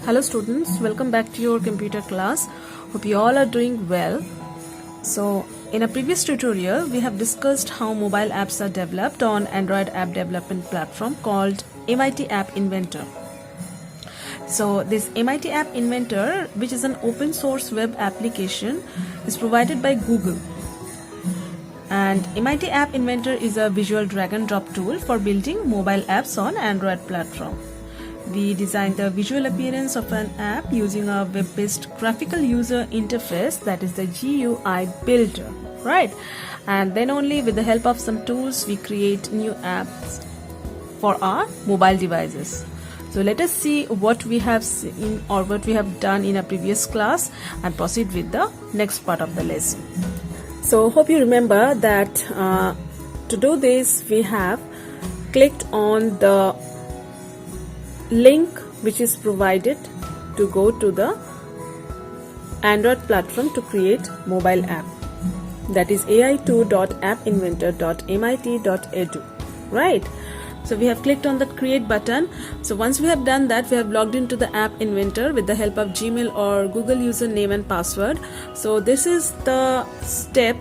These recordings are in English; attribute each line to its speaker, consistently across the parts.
Speaker 1: Hello students, welcome back to your computer class. Hope you all are doing well. So in a previous tutorial we have discussed how mobile apps are developed on Android app development platform called MIT App Inventor. So this MIT App Inventor, which is an open source web application, is provided by Google. And MIT App Inventor is a visual drag and drop tool for building mobile apps on Android platform. We designed the visual appearance of an app using a web-based graphical user interface, that is the GUI builder, right? And then only with the help of some tools we create new apps for our mobile devices. So let us see what we have seen or what we have done in a previous class and proceed with the next part of the lesson. So hope you remember that to do this we have clicked on the link which is provided to go to the Android platform to create mobile app, that is ai2.appinventor.mit.edu, right? So we have clicked on the create button. So once we have done that, we have logged into the app inventor with the help of Gmail or Google username and password. So this is the step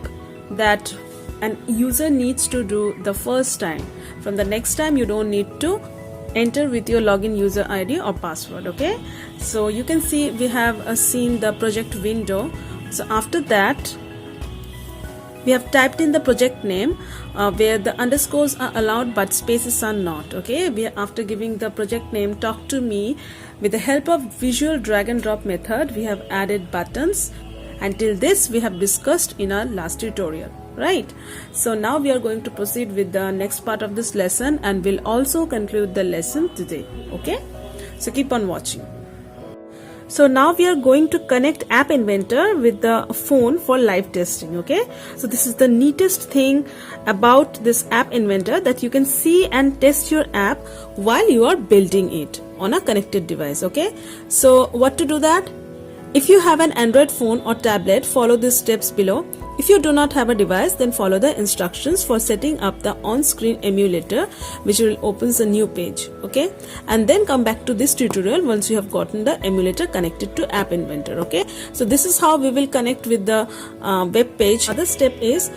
Speaker 1: that an user needs to do the first time. From the next time you don't need to enter with your login user ID or password. Okay, so you can see we have seen the project window. So after that we have typed in the project name where the underscores are allowed but spaces are not. Okay, we after giving the project name talk to me, with the help of visual drag and drop method we have added buttons. Until this we have discussed in our last tutorial, right? So now we are going to proceed with the next part of this lesson and we'll also conclude the lesson today. Okay, so keep on watching. So now we are going to connect App Inventor with the phone for live testing. Okay, so this is the neatest thing about this App Inventor, that you can see and test your app while you are building it on a connected device. Okay, so what to do that? If you have an Android phone or tablet, follow these steps below. If you do not have a device, then follow the instructions for setting up the on-screen emulator, which will open a new page. Okay, and then come back to this tutorial once you have gotten the emulator connected to App Inventor. Okay, so this is how we will connect with the web page. Other step is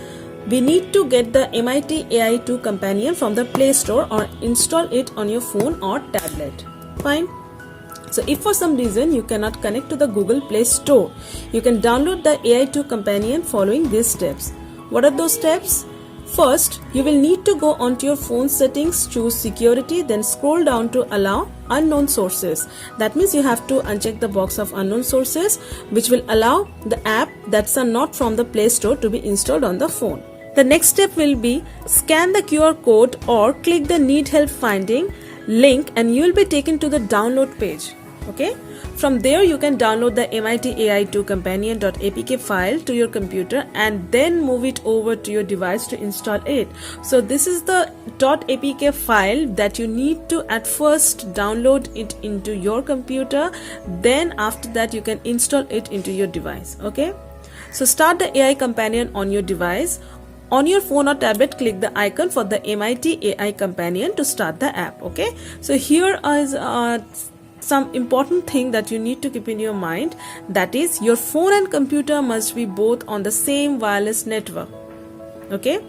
Speaker 1: we need to get the MIT AI2 companion from the Play Store or install it on your phone or tablet. Fine. So if for some reason you cannot connect to the Google Play Store, you can download the AI2 companion following these steps. What are those steps? First, you will need to go onto your phone settings, choose security, then scroll down to allow unknown sources. That means you have to uncheck the box of unknown sources, which will allow the app that's not from the Play Store to be installed on the phone. The next step will be scan the QR code or click the need help finding link and you will be taken to the download page. Okay, from there you can download the MIT AI2 companion.apk file to your computer and then move it over to your device to install it. So this is the .apk file that you need to at first download it into your computer, then after that you can install it into your device. Okay, so start the AI companion on your device. On your phone or tablet, click the icon for the MIT AI companion to start the app. Okay, so here is some important thing that you need to keep in your mind, that is your phone and computer must be both on the same wireless network. Okay,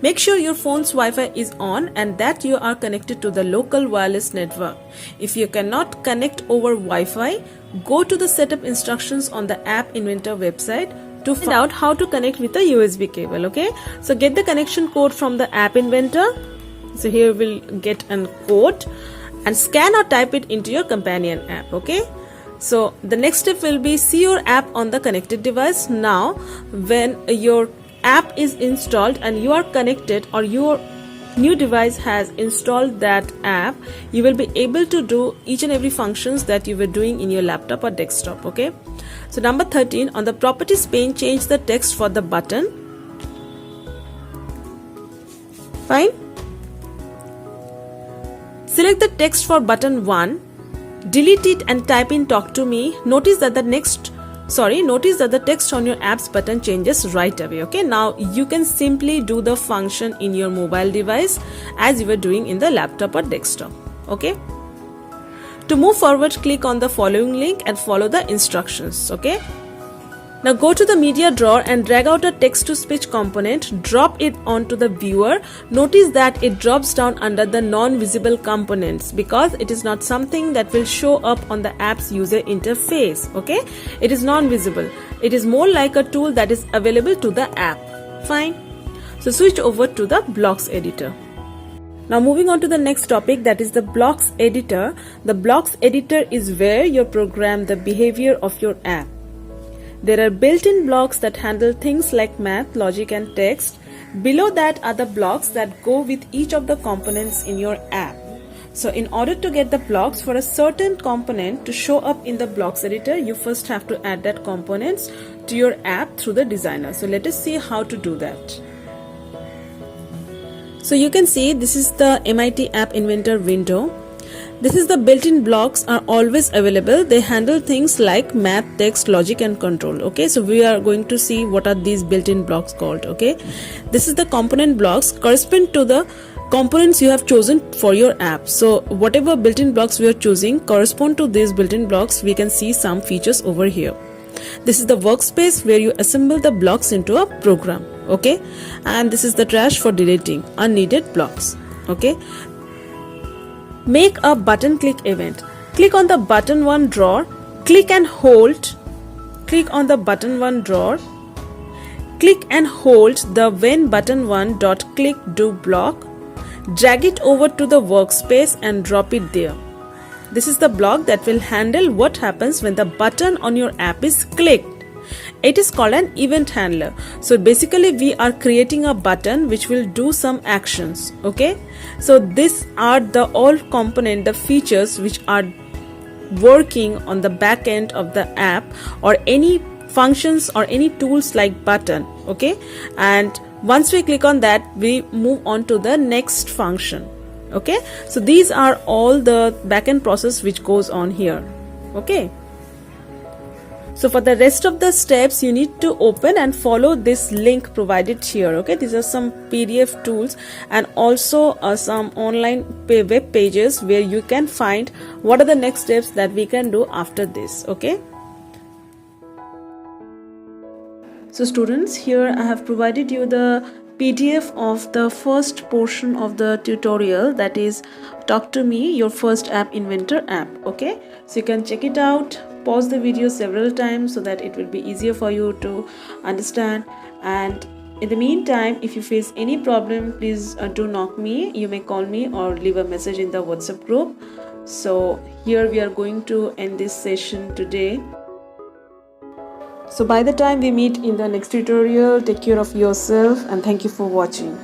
Speaker 1: make sure your phone's Wi-Fi is on and that you are connected to the local wireless network. If you cannot connect over Wi-Fi, go to the setup instructions on the App Inventor website to find out how to connect with a USB cable. Okay, so get the connection code from the App Inventor. So here we'll get a code and scan or type it into your companion app. Okay, so the next step will be see your app on the connected device. Now when your app is installed and you are connected or your new device has installed that app, you will be able to do each and every functions that you were doing in your laptop or desktop. Okay, so number 13, on the properties pane, change the text for the button. Fine. Select the text for button 1, delete it and type in talk to me. Notice that the text on your apps button changes right away. Okay, now you can simply do the function in your mobile device as you were doing in the laptop or desktop. Okay, To move forward, click on the following link and follow the instructions. Okay. Now go to the media drawer and drag out a text-to-speech component, drop it onto the viewer. Notice that it drops down under the non-visible components because it is not something that will show up on the app's user interface. Okay, it is non-visible. It is more like a tool that is available to the app. Fine. So switch over to the blocks editor. Now moving on to the next topic, that is the blocks editor. The blocks editor is where you program the behavior of your app. There are built-in blocks that handle things like math, logic and text. Below that are the blocks that go with each of the components in your app. So in order to get the blocks for a certain component to show up in the blocks editor, you first have to add that components to your app through the designer. So let us see how to do that. So you can see this is the MIT App Inventor window. This is the built-in blocks are always available. They handle things like math, text, logic and control. Okay, so we are going to see what are these built-in blocks called. Okay, this is the component blocks correspond to the components you have chosen for your app. So whatever built-in blocks we are choosing correspond to these built-in blocks. We can see some features over here. This is the workspace where you assemble the blocks into a program. Okay, and this is the trash for deleting unneeded blocks. Okay. Make a button click event. Click on the button one drawer, click and hold. Click on the button one drawer. Click and hold the when button one dot click do block. Drag it over to the workspace and drop it there. This is the block that will handle what happens when the button on your app is clicked. It is called an event handler. So basically we are creating a button which will do some actions. Okay, so these are the all component, the features which are working on the back end of the app, or any functions or any tools like button. Okay, and once we click on that, we move on to the next function. Okay, so these are all the backend process which goes on here. Okay, so for the rest of the steps, you need to open and follow this link provided here. Okay, these are some PDF tools and also some online web pages where you can find what are the next steps that we can do after this. Okay, so students, here I have provided you the PDF of the first portion of the tutorial, that is Talk to Me, your first app inventor app. Okay, so you can check it out, pause the video several times so that it will be easier for you to understand. And in the meantime, if you face any problem, please do knock me. You may call me or leave a message in the WhatsApp group. So here we are going to end this session today. So by the time we meet in the next tutorial, take care of yourself and thank you for watching.